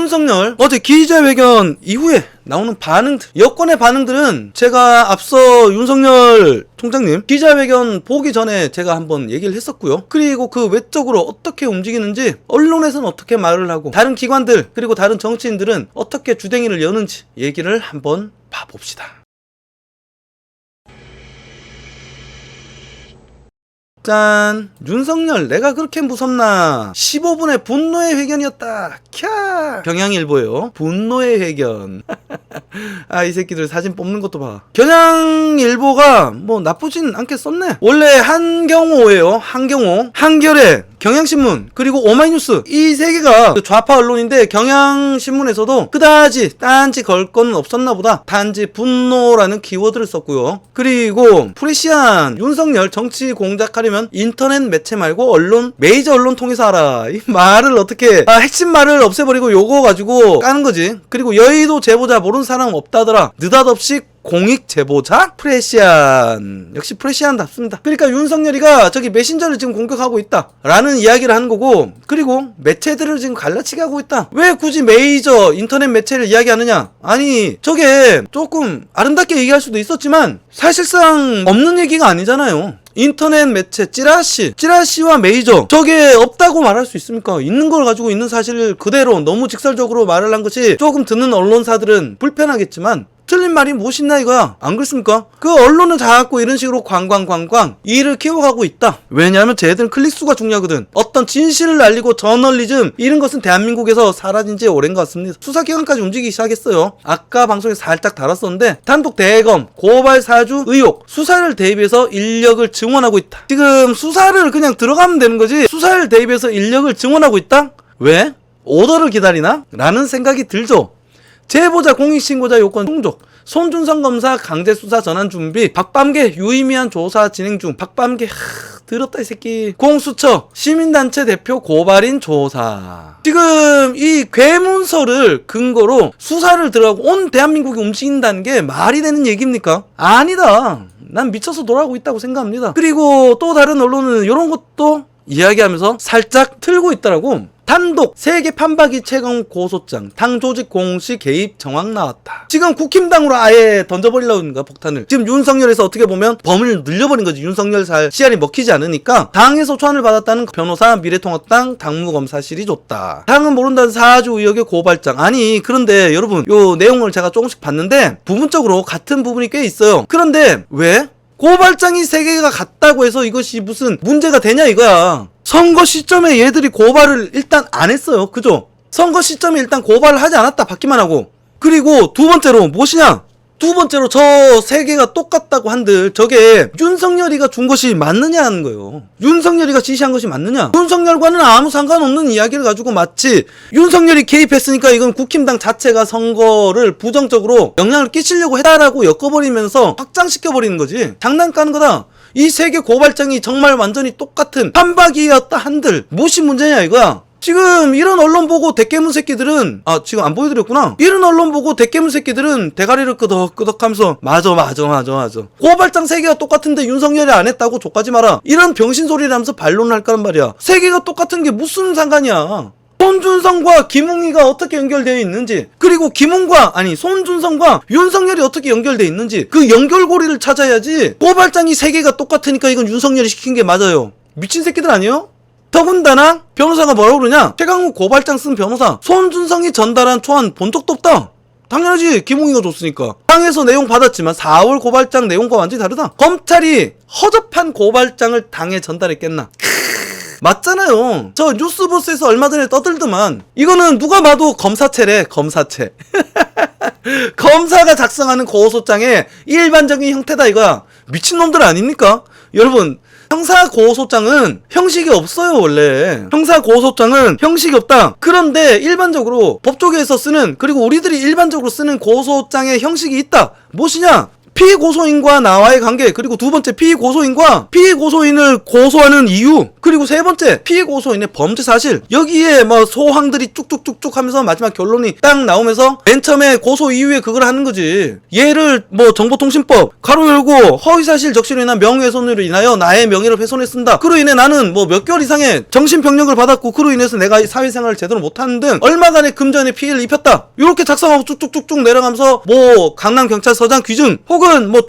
윤석열 어제 기자회견 이후에 나오는 반응들, 여권의 반응들은 제가 앞서 윤석열 총장님 기자회견 보기 전에 제가 한번 얘기를 했었고요. 그리고 그 외적으로 어떻게 움직이는지, 언론에서는 어떻게 말을 하고, 다른 기관들 그리고 다른 정치인들은 어떻게 주댕이를 여는지 얘기를 한번 봐봅시다. 짠! 윤석열 내가 그렇게 무섭나? 15분의 분노의 회견이었다. 캬! 경향일보요. 분노의 회견. 아, 이 새끼들 사진 뽑는 것도 봐. 경향일보가 뭐 나쁘진 않게 썼네. 원래 한경호예요. 한경호. 한겨레, 경향신문, 그리고 오마이뉴스, 이 세 개가 좌파 언론인데, 경향신문에서도 그다지 딴지 걸 건 없었나 보다. 단지 분노라는 키워드를 썼고요. 그리고 프레시안 윤석열 정치 공작하려면 인터넷 매체 말고 언론, 메이저 언론 통해서 하라. 이 말을 어떻게 핵심 말을 없애버리고 요거 가지고 까는 거지. 그리고 여의도 제보자 모르는 사람 없다더라. 느닷없이 공익 제보자? 프레시안. 역시 프레시안답습니다. 그러니까 윤석열이가 저기 메신저를 지금 공격하고 있다 라는 이야기를 하는 거고, 그리고 매체들을 지금 갈라치게 하고 있다. 왜 굳이 메이저 인터넷 매체를 이야기하느냐? 아니, 저게 조금 아름답게 얘기할 수도 있었지만 사실상 없는 얘기가 아니잖아요. 인터넷 매체, 찌라시와 메이저, 저게 없다고 말할 수 있습니까? 있는 걸 가지고 있는 사실을 그대로 너무 직설적으로 말을 한 것이 조금 듣는 언론사들은 불편하겠지만 틀린 말이 무엇이냐 이거야. 안 그렇습니까? 그 언론은 자꾸 이런 식으로 관광 이를 키워가고 있다. 왜냐하면 쟤들은 클릭수가 중요하거든. 어떤 진실을 알리고 저널리즘 이런 것은 대한민국에서 사라진 지 오랜 것 같습니다. 수사기관까지 움직이기 시작했어요. 아까 방송에 살짝 다뤘었는데, 단독 대검 고발 사주 의혹, 수사를 대입해서 인력을 증원하고 있다. 지금 수사를 그냥 들어가면 되는 거지, 수사를 대입해서 인력을 증원하고 있다? 왜? 오더를 기다리나? 라는 생각이 들죠. 제보자 공익신고자 요건 충족, 손준성 검사 강제수사 전환 준비, 박밤계 유의미한 조사 진행 중. 박밤계 들었다 이 새끼. 공수처 시민단체 대표 고발인 조사. 지금 이 괴문서를 근거로 수사를 들어가고 온 대한민국이 움직인다는 게 말이 되는 얘기입니까? 아니다. 난 미쳐서 돌아가고 있다고 생각합니다. 그리고 또 다른 언론은 이런 것도 이야기하면서 살짝 틀고 있더라고. 단독 세계 판박이 채용 고소장, 당 조직 공시 개입 정황 나왔다. 지금 국힘당으로 아예 던져버리려고 하는가, 폭탄을. 지금 윤석열에서 어떻게 보면 범을 늘려버린 거지. 윤석열 살 씨알이 먹히지 않으니까 당에서 초안을 받았다는 변호사 미래통합당 당무검사실이 줬다. 당은 모른다는 사주 의혹의 고발장. 아니, 그런데 여러분, 요 내용을 제가 조금씩 봤는데 부분적으로 같은 부분이 꽤 있어요. 그런데 왜? 고발장이 3개가 같다고 해서 이것이 무슨 문제가 되냐 이거야. 선거 시점에 얘들이 고발을 일단 안 했어요. 그죠? 선거 시점에 일단 고발을 하지 않았다. 받기만 하고. 그리고 두 번째로 무엇이냐? 두 번째로 저 3개가 똑같다고 한들 저게 윤석열이가 준 것이 맞느냐 하는 거예요. 윤석열이가 지시한 것이 맞느냐? 윤석열과는 아무 상관없는 이야기를 가지고 마치 윤석열이 개입했으니까 이건 국힘당 자체가 선거를 부정적으로 영향을 끼치려고 했다라고 엮어버리면서 확장시켜버리는 거지. 장난까는 거다. 이 3개 고발장이 정말 완전히 똑같은 판박이었다 한들 무엇이 문제냐 이거야. 지금 이런 언론 보고 대깨문 새끼들은, 지금 안 보여드렸구나. 이런 언론 보고 대깨문 새끼들은 대가리를 끄덕끄덕 하면서 맞아. 고발장 3개가 똑같은데 윤석열이 안 했다고 족하지 마라. 이런 병신소리를 하면서 반론을 할 거란 말이야. 3개가 똑같은 게 무슨 상관이야. 손준성과 김웅이가 어떻게 연결되어 있는지, 그리고 손준성과 윤석열이 어떻게 연결되어 있는지 그 연결고리를 찾아야지. 고발장이 3개가 똑같으니까 이건 윤석열이 시킨 게 맞아요. 미친 새끼들 아니에요? 더군다나 변호사가 뭐라고 그러냐? 최강욱 고발장 쓴 변호사, 손준성이 전달한 초안 본 적도 없다. 당연하지. 김웅이가 줬으니까. 당에서 내용 받았지만 4월 고발장 내용과 완전히 다르다. 검찰이 허접한 고발장을 당에 전달했겠나? 맞잖아요. 저 뉴스버스에서 얼마 전에 떠들더만, 이거는 누가 봐도 검사체래. 검사체. 검사가 작성하는 고소장의 일반적인 형태다 이거야. 미친놈들 아닙니까? 여러분, 형사고소장은 형식이 없어요. 원래 형사고소장은 형식이 없다. 그런데 일반적으로 법조계에서 쓰는, 그리고 우리들이 일반적으로 쓰는 고소장의 형식이 있다. 무엇이냐? 피고소인과 나와의 관계, 그리고 두 번째 피고소인과 피고소인을 고소하는 이유, 그리고 세 번째 피고소인의 범죄 사실, 여기에 뭐 소황들이 쭉쭉쭉쭉 하면서 마지막 결론이 딱 나오면서 맨 처음에 고소 이후에 그걸 하는 거지. 얘를 뭐 정보통신법 가로 열고 허위사실 적시로 인한 명예훼손으로 인하여 나의 명예를 훼손했습니다. 그로 인해 나는 뭐 몇 개월 이상의 정신병력을 받았고 그로 인해서 내가 사회생활을 제대로 못하는 등 얼마간의 금전의 피해를 입혔다. 이렇게 작성하고 쭉쭉쭉쭉 내려가면서 뭐 강남경찰서장 귀준 혹은 뭐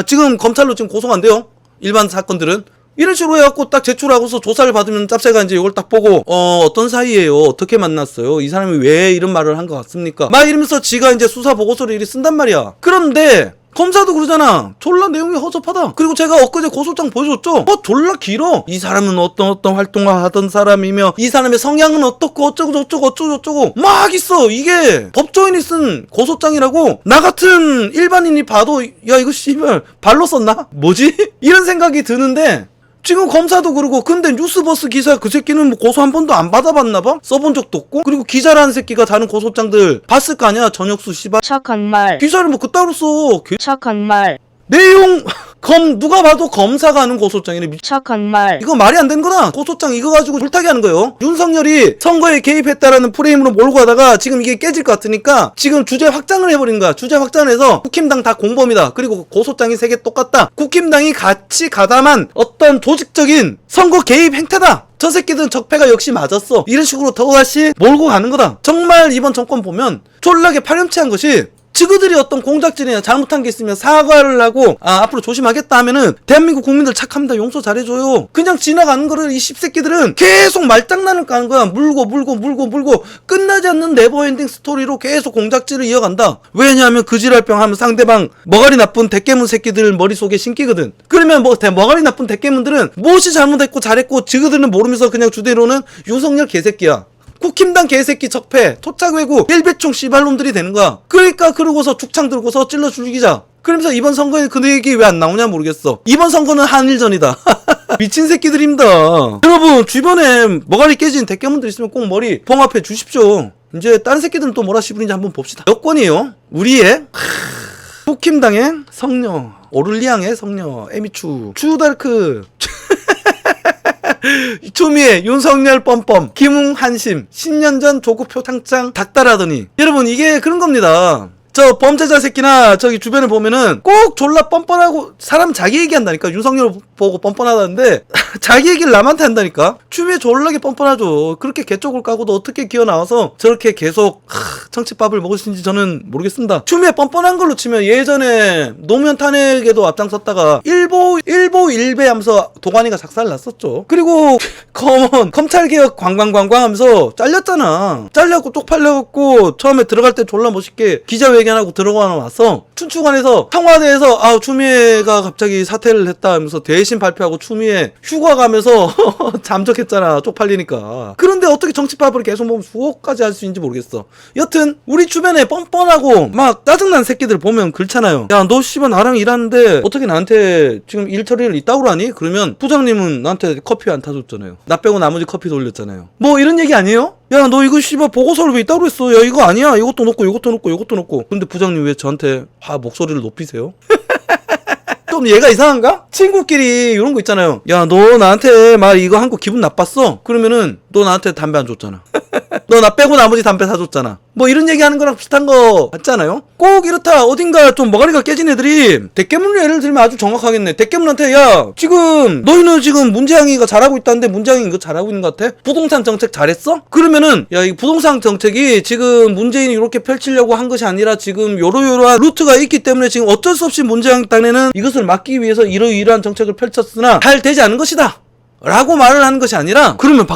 지금 검찰로 지금 고소가 안 돼요. 일반 사건들은. 이런 식으로 해갖고 딱 제출하고서 조사를 받으면 짭새가 이제 이걸 딱 보고 어떤 사이예요, 어떻게 만났어요, 이 사람이 왜 이런 말을 한 것 같습니까, 막 이러면서 지가 이제 수사 보고서를 이리 쓴단 말이야. 그런데 검사도 그러잖아. 졸라 내용이 허접하다. 그리고 제가 엊그제 고소장 보여줬죠. 졸라 길어. 이 사람은 어떤 활동을 하던 사람이며 이 사람의 성향은 어떻고 어쩌고 저쩌고 막 있어. 이게 법조인이 쓴 고소장이라고 나 같은 일반인이 봐도 야 이거 씨발 발로 썼나? 뭐지? 이런 생각이 드는데 지금 검사도 그러고, 근데 뉴스버스 기사 그 새끼는 뭐 고소 한 번도 안 받아봤나봐? 써본 적도 없고? 그리고 기자라는 새끼가 다른 고소장들 봤을 거 아니야? 전혁수 씨발 착한 말. 기사를 뭐 그따로 써. 착한 말. 내용 누가 봐도 검사가 하는 고소장이네. 착한 말. 이거 말이 안 되는 거다. 고소장 이거 가지고 불타게 하는 거예요. 윤석열이 선거에 개입했다라는 프레임으로 몰고 가다가 지금 이게 깨질 것 같으니까 지금 주제 확장을 해버린 거야. 주제 확장을 해서 국힘당 다 공범이다. 그리고 고소장이 3개 똑같다. 국힘당이 같이 가담한 어떤 조직적인 선거 개입 행태다. 저 새끼들은 적폐가 역시 맞았어. 이런 식으로 더다시 몰고 가는 거다. 정말 이번 정권 보면 졸라게 파렴치한 것이, 지그들이 어떤 공작질이나 잘못한 게 있으면 사과를 하고 앞으로 조심하겠다 하면은 대한민국 국민들 착합니다, 용서 잘해줘요, 그냥 지나가는 거를 이 씹새끼들은 계속 말장난을 까는 거야. 물고 끝나지 않는 네버엔딩 스토리로 계속 공작질을 이어간다. 왜냐하면 그 지랄병 하면 상대방 머가리 나쁜 대깨문 새끼들 머릿속에 신기거든. 그러면 머가리 나쁜 대깨문들은 무엇이 잘못했고 잘했고 지그들은 모르면서 그냥 주대로는 윤석열 개새끼야, 국힘당 개새끼 적폐 토착외구 일배총 씨발놈들이 되는 거야. 그러니까 그러고서 죽창 들고서 찔러 죽이자. 그러면서 이번 선거에 그 얘기 왜 안 나오냐 모르겠어. 이번 선거는 한일전이다. 미친 새끼들입니다. 여러분 주변에 머가리 깨진 대깨문들 있으면 꼭 머리 봉합해 주십시오. 이제 다른 새끼들은 또 뭐라 씹으는지 한번 봅시다. 여권이에요. 우리의 국힘당의 성녀, 오를리앙의 성녀, 에미추, 추다르크 추미애, 윤석열 뻔뻔, 김웅 한심, 10년 전 조국 표창장 닥달하더니. 여러분 이게 그런 겁니다. 저 범죄자 새끼나 저기 주변에 보면은 꼭 졸라 뻔뻔하고, 사람 자기 얘기한다니까. 윤석열 보고 뻔뻔하다는데 자기 얘기를 남한테 한다니까. 추미애 졸라게 뻔뻔하죠. 그렇게 개쪽을 까고도 어떻게 기어 나와서 저렇게 계속 정치밥을 먹으신지 저는 모르겠습니다. 추미애 뻔뻔한 걸로 치면 예전에 노무현 탄핵에도 앞장섰다가 일보 일배 하면서 도가니가 작살 났었죠. 그리고 검찰개혁 관광 하면서 잘렸잖아. 잘려갖고 쪽팔려갖고 처음에 들어갈 때 졸라 멋있게 기자회견하고 들어가 나왔어. 춘추관에서 청와대에서 추미애가 갑자기 사퇴를 했다 하면서 대신 발표하고 추미애 휴가 가면서 잠적했잖아, 쪽팔리니까. 그런데 어떻게 정치밥을 계속 보면 수억까지 할 수 있는지 모르겠어. 여튼 우리 주변에 뻔뻔하고 막 짜증난 새끼들 보면 그렇잖아요. 야 너 씨발 나랑 일하는데 어떻게 나한테 지금 일 처리를 이따구로 하니? 그러면 부장님은 나한테 커피 안 타줬잖아요. 나 빼고 나머지 커피 돌렸잖아요. 뭐 이런 얘기 아니에요? 야 너 이거 씨발 보고서를 왜 이따구로 했어? 야 이거 아니야, 이것도 넣고 근데 부장님 왜 저한테 목소리를 높이세요? 좀 얘가 이상한가? 친구끼리 이런 거 있잖아요. 야 너 나한테 막 이거 한 거 기분 나빴어? 그러면은 너 나한테 담배 안 줬잖아. 너 나 빼고 나머지 담배 사줬잖아. 뭐 이런 얘기하는 거랑 비슷한 거 같잖아요. 꼭 이렇다. 어딘가 좀 머가리가 깨진 애들이 대깨문을 예를 들면 아주 정확하겠네. 대깨문한테 야 지금 너희는 지금 문재양이가 잘하고 있다는데 문재양이 이거 잘하고 있는 것 같아? 부동산 정책 잘했어? 그러면은 야 이 부동산 정책이 지금 문재인이 이렇게 펼치려고 한 것이 아니라 지금 요러요러한 루트가 있기 때문에 지금 어쩔 수 없이 문재양 딴에는 이것을 막기 위해서 이러이러한 정책을 펼쳤으나 잘 되지 않은 것이다 라고 말을 하는 것이 아니라, 그러면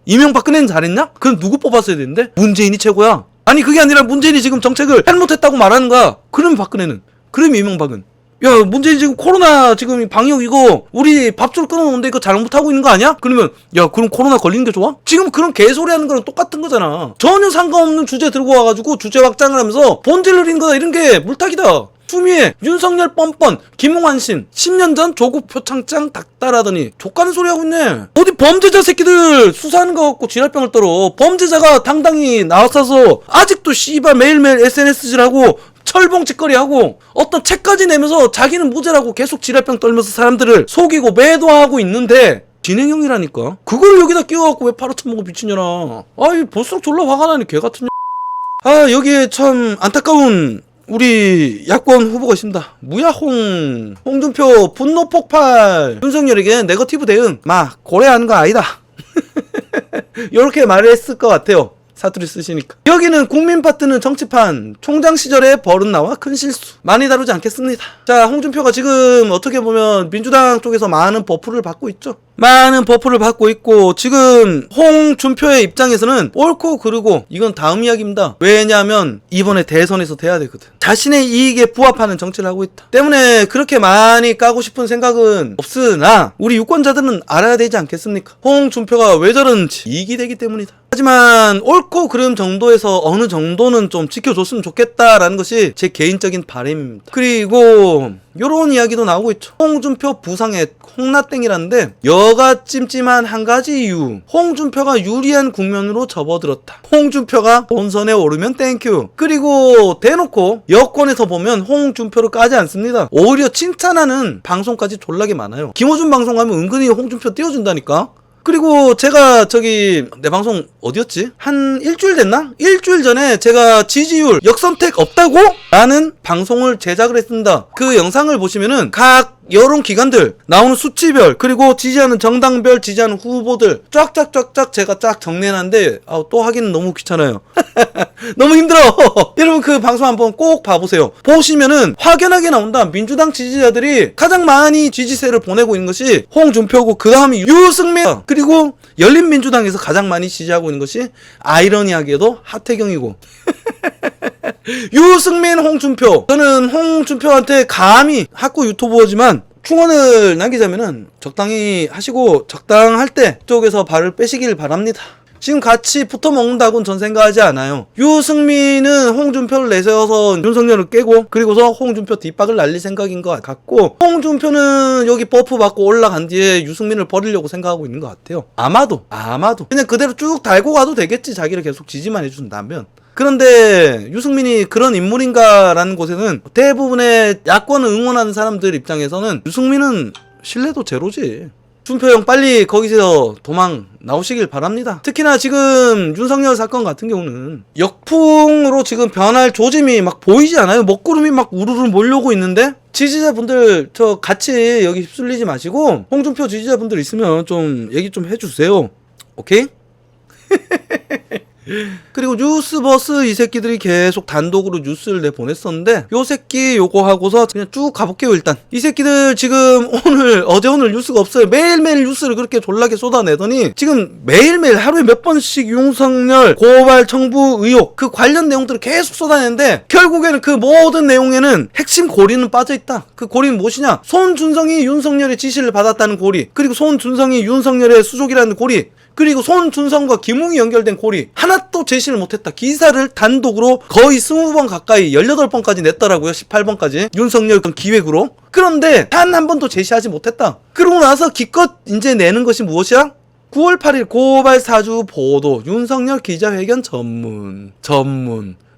이명박근혜는 잘했냐? 그럼 누구 뽑았어야 되는데? 문재인이 최고야. 아니 그게 아니라 문재인이 지금 정책을 잘못했다고 말하는 거야. 그러면 박근혜는, 그러면 이명박은 야 문재인 지금 코로나 지금 방역 이거 우리 밥줄 끊어놓는데 이거 잘못하고 있는 거 아니야? 그러면 야 그럼 코로나 걸리는 게 좋아? 지금 그런 개소리 하는 거랑 똑같은 거잖아. 전혀 상관없는 주제 들고 와가지고 주제 확장을 하면서 본질 흐린 거다. 이런 게 물타기다. 추미애, 윤석열 뻔뻔, 김웅환심 10년 전 조국 표창장 닥달하더니 족가는 소리 하고 있네. 어디 범죄자 새끼들 수사하는 거 갖고 지랄병을 떨어. 범죄자가 당당히 나왔어서 아직도 씨발 매일매일 SNS질하고 철봉짓거리 하고 어떤 책까지 내면서 자기는 무죄라고 계속 지랄병 떨면서 사람들을 속이고 매도하고 있는데 진행형이라니까. 그걸 여기다 끼워갖고 왜 팔아쳐먹어 미친년아. 아이 볼수록 졸라 화가 나니 개같은 아 여기에 참 안타까운 우리 야권 후보가 있습니다. 무야홍 홍준표 분노 폭발 윤석열에게 네거티브 대응 막 고래하는 거 아니다. 요렇게 말을 했을 것 같아요. 사투리 쓰시니까. 여기는 국민파트는 정치판 총장 시절에 버릇 나와 큰 실수 많이 다루지 않겠습니다. 자, 홍준표가 지금 어떻게 보면 민주당 쪽에서 많은 버프를 받고 있죠. 많은 버프를 받고 있고 지금 홍준표의 입장에서는 옳고 그르고 이건 다음 이야기입니다. 왜냐하면 이번에 대선에서 돼야 되거든. 자신의 이익에 부합하는 정치를 하고 있다 때문에 그렇게 많이 까고 싶은 생각은 없으나 우리 유권자들은 알아야 되지 않겠습니까? 홍준표가 왜 저러는지 이익이 되기 때문이다. 하지만 옳고 그름 정도에서 어느 정도는 좀 지켜줬으면 좋겠다라는 것이 제 개인적인 바람입니다. 그리고 요런 이야기도 나오고 있죠. 홍준표 부상의 홍나땡이라는데 여가 찜찜한 한 가지 이유. 홍준표가 유리한 국면으로 접어들었다. 홍준표가 본선에 오르면 땡큐. 그리고 대놓고 여권에서 보면 홍준표를 까지 않습니다. 오히려 칭찬하는 방송까지 졸라게 많아요. 김어준 방송 가면 은근히 홍준표 띄워준다니까. 그리고 제가 내 방송 어디였지? 한 일주일 됐나? 일주일 전에 제가 지지율 역선택 없다고? 라는 방송을 제작을 했습니다. 그 영상을 보시면은 각 여론 기관들 나오는 수치별 그리고 지지하는 정당별 지지하는 후보들 쫙쫙쫙쫙 제가 쫙 정리해놨는데 또 하기는 너무 귀찮아요. 너무 힘들어. 여러분 그 방송 한번 꼭 봐보세요. 보시면은 확연하게 나온다. 민주당 지지자들이 가장 많이 지지세를 보내고 있는 것이 홍준표고 그 다음이 유승민 그리고 열린민주당에서 가장 많이 지지하고 있는 것이 아이러니하게도 하태경이고 유승민, 홍준표. 저는 홍준표한테 감히 학구 유튜버지만 충언을 남기자면은 적당히 하시고 적당할 때 쪽에서 발을 빼시길 바랍니다. 지금 같이 붙어 먹는다고는 전 생각하지 않아요. 유승민은 홍준표를 내세워서 윤석열을 깨고 그리고서 홍준표 뒷박을 날릴 생각인 것 같고 홍준표는 여기 버프 받고 올라간 뒤에 유승민을 버리려고 생각하고 있는 것 같아요. 아마도 그냥 그대로 쭉 달고 가도 되겠지. 자기를 계속 지지만 해준다면. 그런데 유승민이 그런 인물인가라는 곳에는 대부분의 야권을 응원하는 사람들 입장에서는 유승민은 신뢰도 제로지. 준표 형 빨리 거기서 도망 나오시길 바랍니다. 특히나 지금 윤석열 사건 같은 경우는 역풍으로 지금 변할 조짐이 막 보이지 않아요? 먹구름이 막 우르르 몰려오고 있는데 지지자분들 저 같이 여기 휩쓸리지 마시고 홍준표 지지자분들 있으면 좀 얘기 좀 해주세요. 오케이? 그리고 뉴스버스 이 새끼들이 계속 단독으로 뉴스를 내보냈었는데 요 새끼 요거 하고서 그냥 쭉 가볼게요. 일단 이 새끼들 지금 어제 오늘 뉴스가 없어요. 매일매일 뉴스를 그렇게 졸라게 쏟아내더니 지금 매일매일 하루에 몇 번씩 윤석열 고발 청부 의혹 그 관련 내용들을 계속 쏟아내는데 결국에는 그 모든 내용에는 핵심 고리는 빠져있다. 그 고리는 무엇이냐? 손준성이 윤석열의 지시를 받았다는 고리, 그리고 손준성이 윤석열의 수족이라는 고리, 그리고 손준성과 김웅이 연결된 고리 하나도 제시를 못했다. 기사를 단독으로 거의 20번 가까이 18번까지 냈더라고요. 18번까지 윤석열 기획으로. 그런데 단 한 번도 제시하지 못했다. 그러고 나서 기껏 이제 내는 것이 무엇이야? 9월 8일 고발 사주 보도 윤석열 기자회견 전문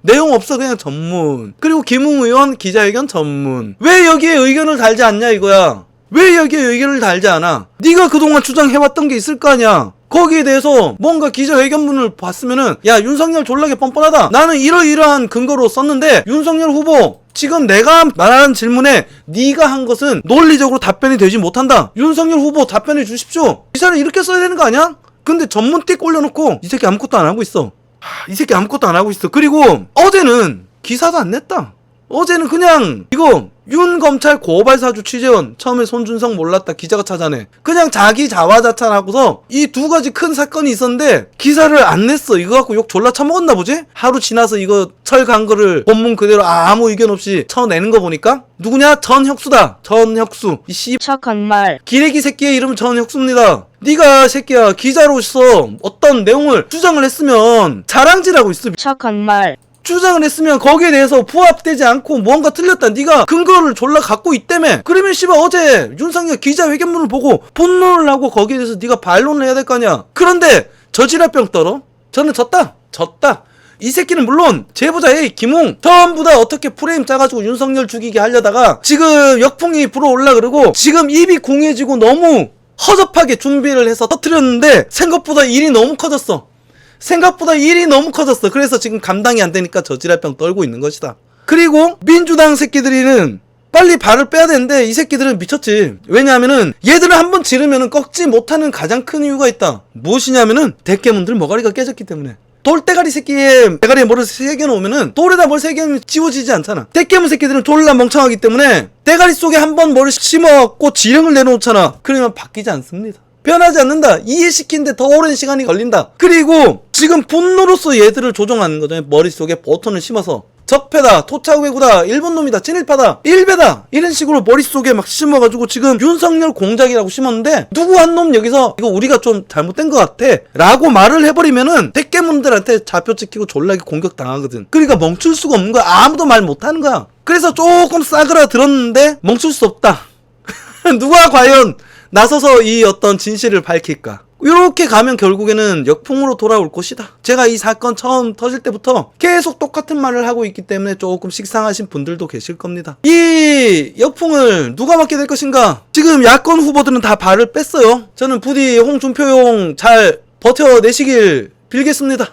내용 없어. 그냥 전문. 그리고 김웅 의원 기자회견 전문. 왜 여기에 의견을 달지 않냐 이거야. 왜 여기에 의견을 달지 않아? 네가 그동안 주장해왔던 게 있을 거 아니야. 거기에 대해서 뭔가 기자회견문을 봤으면은 야 윤석열 졸라게 뻔뻔하다. 나는 이러이러한 근거로 썼는데 윤석열 후보 지금 내가 말하는 질문에 네가 한 것은 논리적으로 답변이 되지 못한다. 윤석열 후보 답변해 주십시오. 기사를 이렇게 써야 되는 거 아니야? 근데 전문 띡 올려놓고 이 새끼 아무것도 안 하고 있어. 그리고 어제는 기사도 안 냈다. 어제는 그냥 이거 윤 검찰 고발사주 취재원 처음에 손준성 몰랐다 기자가 찾아내 그냥 자기 자화자찬하고서 이 두 가지 큰 사건이 있었는데 기사를 안 냈어. 이거 갖고 욕 졸라 처먹었나 보지? 하루 지나서 이거 철간 거를 본문 그대로 아무 의견 없이 쳐내는 거 보니까 누구냐? 전혁수다. 전혁수 이 씨 착한 말. 기레기 새끼의 이름은 전혁수입니다. 네가 새끼야 기자로서 어떤 내용을 주장을 했으면 자랑질하고 있어. 착한 말. 주장을 했으면 거기에 대해서 부합되지 않고 무언가 틀렸다. 네가 근거를 졸라 갖고 있다며. 그러면 씨발 어제 윤석열 기자회견문을 보고 분노를 하고 거기에 대해서 네가 반론을 해야 될 거 아니야. 그런데 저지랄병 떨어? 저는 졌다. 이 새끼는 물론 제보자 A 김웅 전부 다 어떻게 프레임 짜가지고 윤석열 죽이게 하려다가 지금 역풍이 불어올라 그러고 지금 입이 궁해지고 너무 허접하게 준비를 해서 터뜨렸는데 생각보다 일이 너무 커졌어. 그래서 지금 감당이 안 되니까 저지랄병 떨고 있는 것이다. 그리고 민주당 새끼들이는 빨리 발을 빼야 되는데 이 새끼들은 미쳤지. 왜냐하면은 얘들은 한번 지르면은 꺾지 못하는 가장 큰 이유가 있다. 무엇이냐면은 대깨문들 머가리가 깨졌기 때문에. 돌대가리 새끼의 대가리에 뭐를 새겨놓으면은 돌에다 뭘 새겨놓으면 지워지지 않잖아. 대깨문 새끼들은 졸라 멍청하기 때문에 대가리 속에 한번 뭐를 심어갖고 지령을 내놓잖아. 그러면 바뀌지 않습니다. 변하지 않는다. 이해시키는데 더 오랜 시간이 걸린다. 그리고 지금 분노로서 얘들을 조종하는 거죠. 머릿속에 버튼을 심어서 적폐다, 토착외구다, 일본놈이다, 친일파다, 일베다 이런 식으로 머릿속에 막 심어가지고 지금 윤석열 공작이라고 심었는데 누구 한 놈 여기서 이거 우리가 좀 잘못된 것 같아 라고 말을 해버리면은 대깨문들한테 잡혀 찍히고 졸라게 공격당하거든. 그러니까 멈출 수가 없는 거야. 아무도 말 못하는 거야. 그래서 조금 싸그라 들었는데 멈출 수 없다. 누가 과연 나서서 이 어떤 진실을 밝힐까? 이렇게 가면 결국에는 역풍으로 돌아올 것이다. 제가 이 사건 처음 터질 때부터 계속 똑같은 말을 하고 있기 때문에 조금 식상하신 분들도 계실 겁니다. 이 역풍을 누가 맡게 될 것인가? 지금 야권 후보들은 다 발을 뺐어요. 저는 부디 홍준표용 잘 버텨내시길 빌겠습니다.